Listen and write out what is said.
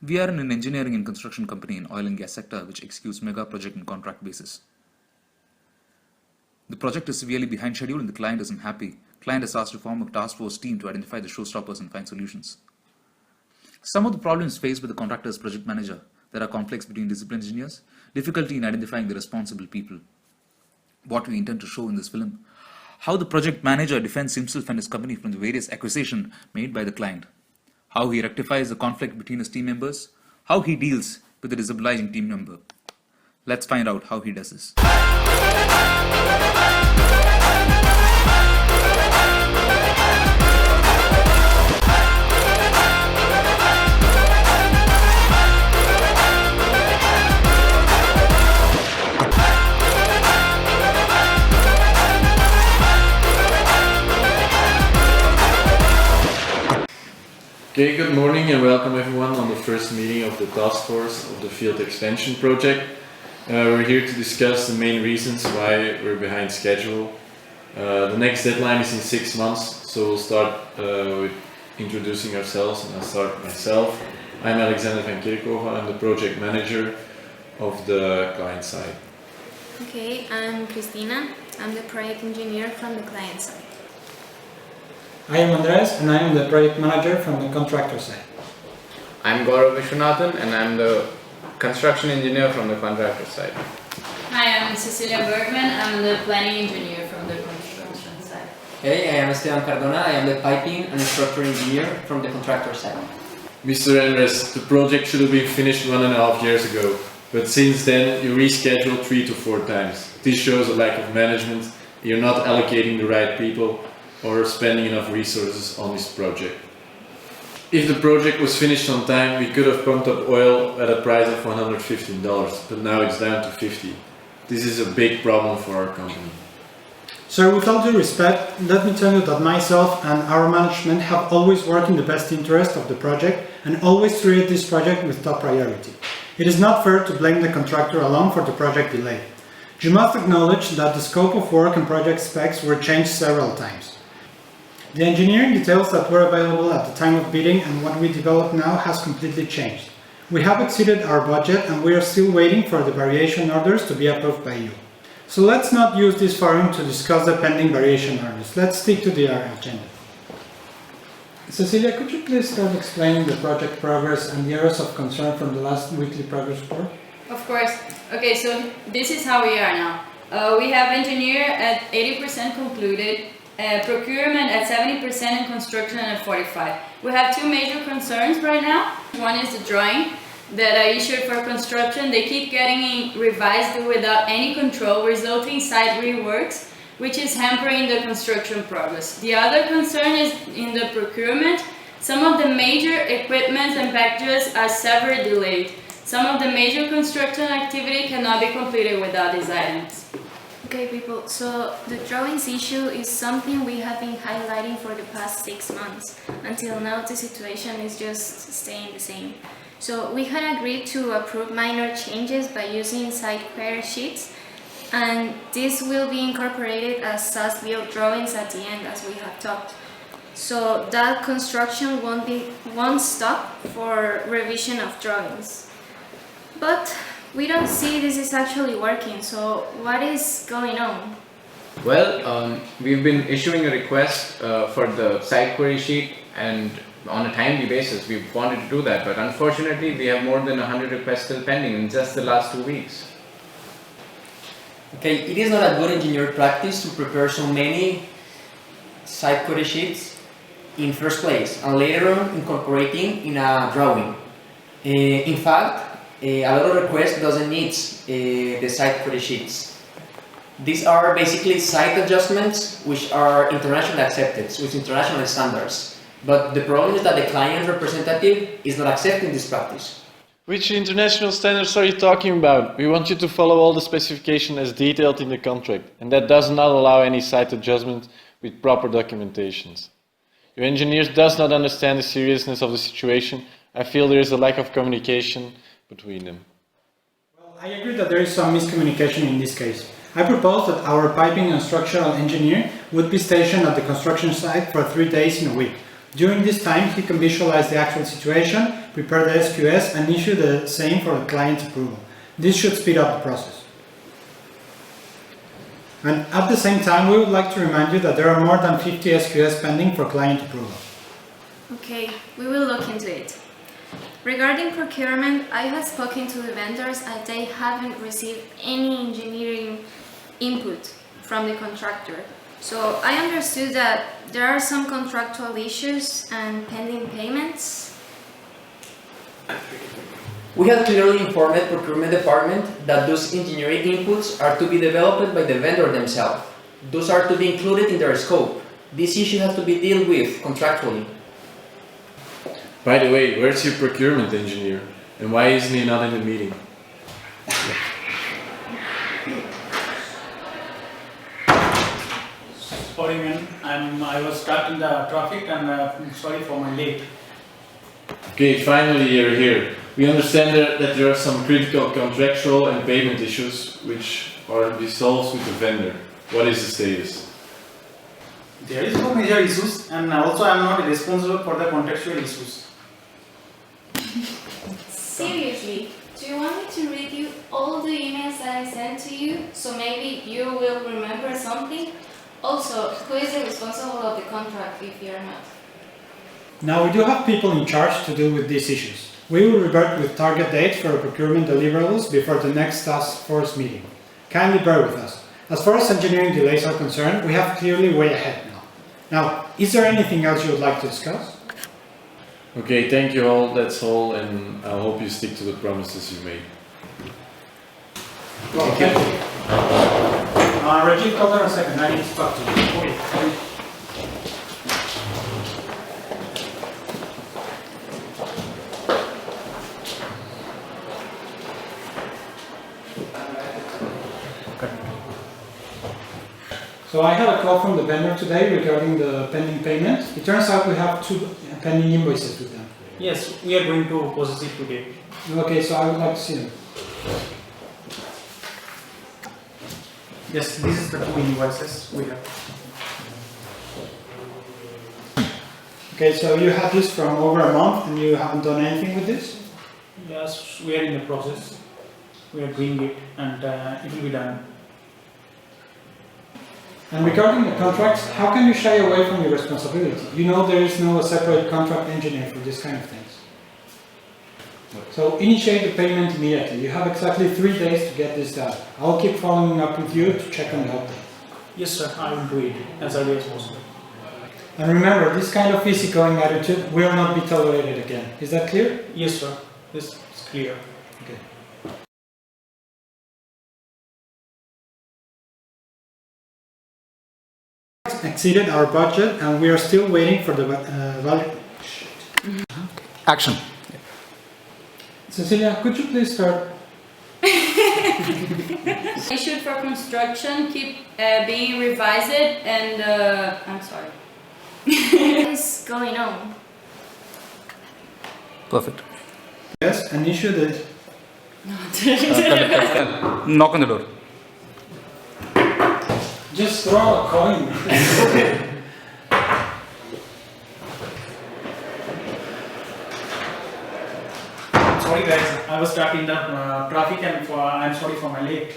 We are in an engineering and construction company in oil and gas sector which executes mega project on contract basis. The project is severely behind schedule and the client is unhappy. Client has asked to form a task force team to identify the showstoppers and find solutions. Some of the problems faced by the contractor's project manager: there are conflicts between discipline engineers, difficulty in identifying the responsible people. What we intend to show in this film: how the project manager defends himself and his company from the various accusations made by the client, how he rectifies the conflict between his team members, how he deals with the disobliging team member. Let's find out how he does this. Okay, good morning and welcome everyone on the first meeting of the task force of the field extension project. We're here to discuss the main reasons why we're behind schedule. The next deadline is in 6 months, so we'll start with introducing ourselves, and I'll start myself. I'm Alexander van Kerkhoven. I'm the project manager of the client side. Okay, I'm Christina. I'm the project engineer from the client side. I am Andres and I am the project manager from the contractor side. I'm Gaurav Vishwanathan and I'm the construction engineer from the contractor side. Hi, I'm Cecilia Bergman. I'm the planning engineer from the construction side. Hey, I am Esteban Cardona. I am the piping and structure engineer from the contractor side. Mr. Andres, the project should have been finished 1.5 years ago, but since then you rescheduled 3 to 4 times. This shows a lack of management. You're not allocating the right people or spending enough resources on this project. If the project was finished on time, we could have pumped up oil at a price of $115, but now it's down to $50. This is a big problem for our company. So with all due respect, let me tell you that myself and our management have always worked in the best interest of the project and always treated this project with top priority. It is not fair to blame the contractor alone for the project delay. You must acknowledge that the scope of work and project specs were changed several times. The engineering details that were available at the time of bidding and what we develop now has completely changed. We have exceeded our budget and we are still waiting for the variation orders to be approved by you. So let's not use this forum to discuss the pending variation orders. Let's stick to the agenda. Cecilia, could you please start explaining the project progress and the areas of concern from the last weekly progress report? Of course. Okay, so this is how we are now. We have engineer at 80% concluded, procurement at 70% and construction at 45%. We have two major concerns right now. One is the drawing that I issued for construction. They keep getting revised without any control, resulting site reworks, which is hampering the construction progress. The other concern is in the procurement. Some of the major equipment and packages are severely delayed. Some of the major construction activity cannot be completed without these items. Okay, people, so the drawings issue is something we have been highlighting for the past 6 months. Until now, the situation is just staying the same. So we had agreed to approve minor changes by using site query sheets, and this will be incorporated as SAS-built drawings at the end, as we have talked. So that construction won't stop for revision of drawings. But we don't see this is actually working, so what is going on? Well, we've been issuing a request for the site query sheet, and on a timely basis we've wanted to do that, but unfortunately we have more than 100 requests still pending in just the last 2 weeks. Okay, it is not a good engineer practice to prepare so many site query sheets in first place and later on incorporating in a drawing. In fact, a lot of requests doesn't need the site query sheets. These are basically site adjustments which are internationally accepted, with international standards. But the problem is that the client representative is not accepting this practice. Which international standards are you talking about? We want you to follow all the specifications as detailed in the contract, and that does not allow any site adjustment with proper documentations. Your engineers does not understand the seriousness of the situation. I feel there is a lack of communication between them. Well, I agree that there is some miscommunication in this case. I propose that our piping and structural engineer would be stationed at the construction site for 3 days in a week. During this time, he can visualize the actual situation prepare the SQS, and issue the same for the client's approval. This should speed up the process. And at the same time, we would like to remind you that there are more than 50 SQS pending for client approval. Okay, we will look into it. Regarding procurement, I have spoken to the vendors and they haven't received any engineering input from the contractor. So I understood that there are some contractual issues and pending payments. We have clearly informed the procurement department that those engineering inputs are to be developed by the vendor themselves. Those are to be included in their scope. This issue has to be dealt with contractually. By the way, where's your procurement engineer? And why isn't he not in the meeting? Sorry man, I was stuck in the traffic and I'm sorry for my late. Okay, finally you're here. We understand that there are some critical contractual and payment issues which are to be solved with the vendor. What is the status? There is no major issues and also I am not responsible for the contextual issues. Seriously, do you want me to read you all the emails that I sent to you so maybe you will remember something? Also, who is the responsible of the contract if you are not? Now we do have people in charge to deal with these issues. We will revert with target dates for procurement deliverables before the next task force meeting. Kindly bear with us. As far as engineering delays are concerned, we have clearly way ahead now. Now, is there anything else you would like to discuss? Okay, thank you all, that's all, and I hope you stick to the promises you made. Well, thank you. Reggie, hold on a second, I need to talk to you. Okay. So I had a call from the vendor today regarding the pending payment. It turns out we have 2 pending invoices with them. Yes, we are going to process it today. Okay, so I would like to see them. Yes, this is the 2 invoices we have. Okay, so you had this from over a month and you haven't done anything with this? Yes, we are in the process. We are doing it and it will be done. And regarding the contracts, how can you shy away from your responsibility? You know there is no separate contract engineer for this kind of things. So initiate the payment immediately. You have exactly 3 days to get this done. I'll keep following up with you to check on the update. Yes sir, I will do it as early as possible. And remember, this kind of easygoing attitude will not be tolerated again. Is that clear? Yes sir, this is clear. Okay. Exceeded our budget and we are still waiting for the value. Action. Cecilia, could you please start? Issued for construction keep being revised and I'm sorry. What is going on? Perfect. Yes, an issue that Knock on the door. just throw a coin. Sorry guys, I was stuck in the traffic and I'm sorry for my late.